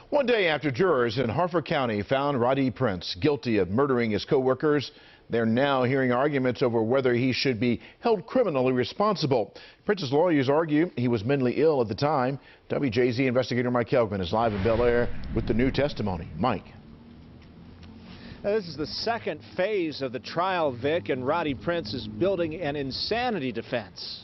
One day after jurors in Harford County found Radee Prince guilty of murdering his co-workers, they're now hearing arguments over whether he should be held criminally responsible. Prince's lawyers argue he was mentally ill at the time. WJZ investigator Mike Kelvin is live in Bel Air with the new testimony. Mike. Now, this is the second phase of the trial, Vic, and Radee Prince is building an insanity defense.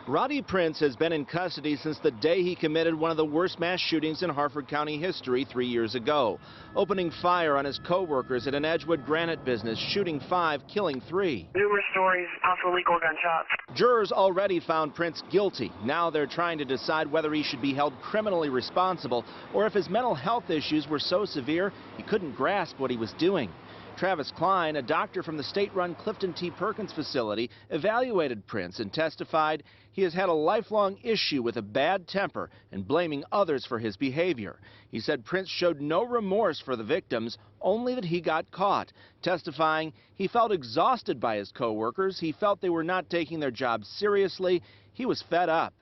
Radee Prince has been in custody since the day he committed one of the worst mass shootings in Harford County history 3 years ago, opening fire on his co-workers at an Edgewood granite business, shooting 5, killing 3. Numerous stories of illegal gunshots. Jurors already found Prince guilty. Now they're trying to decide whether he should be held criminally responsible or if his mental health issues were so severe he couldn't grasp what he was doing. Travis Klein, a doctor from the state-run Clifton T. Perkins facility, evaluated Prince and testified he has had a lifelong issue with a bad temper and blaming others for his behavior. He said Prince showed no remorse for the victims, only that he got caught, testifying he felt exhausted by his co-workers. He felt they were not taking their job seriously. He was fed up.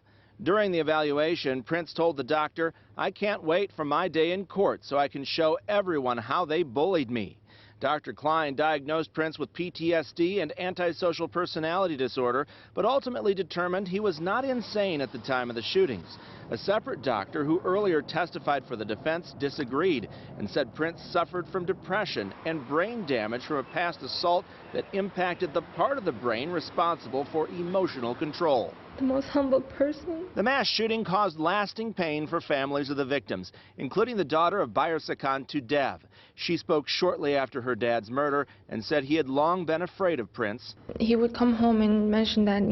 During the evaluation, Prince told the doctor, "I can't wait for my day in court so I can show everyone how they bullied me." Dr. Klein diagnosed Prince with PTSD and antisocial personality disorder, but ultimately determined he was not insane at the time of the shootings. A separate doctor who earlier testified for the defense disagreed and said Prince suffered from depression and brain damage from a past assault that impacted the part of the brain responsible for emotional control. The most humble person. The mass shooting caused lasting pain for families of the victims, including the daughter of Bayer Sakan Tudev. She spoke shortly after her dad's murder and said he had long been afraid of Prince. He would come home and mention that,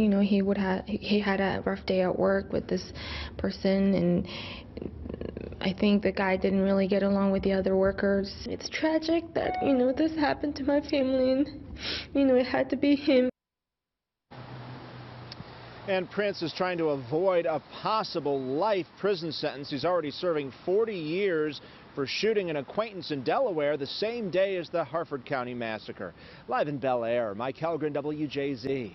he had a rough day at work with this person, and I think the guy didn't really get along with the other workers. It's tragic that, this happened to my family, and, it had to be him. And Prince is trying to avoid a possible life prison sentence. He's already serving 40 years for shooting an acquaintance in Delaware the same day as the Harford County massacre. Live in Bel Air, Mike Kelvin, WJZ.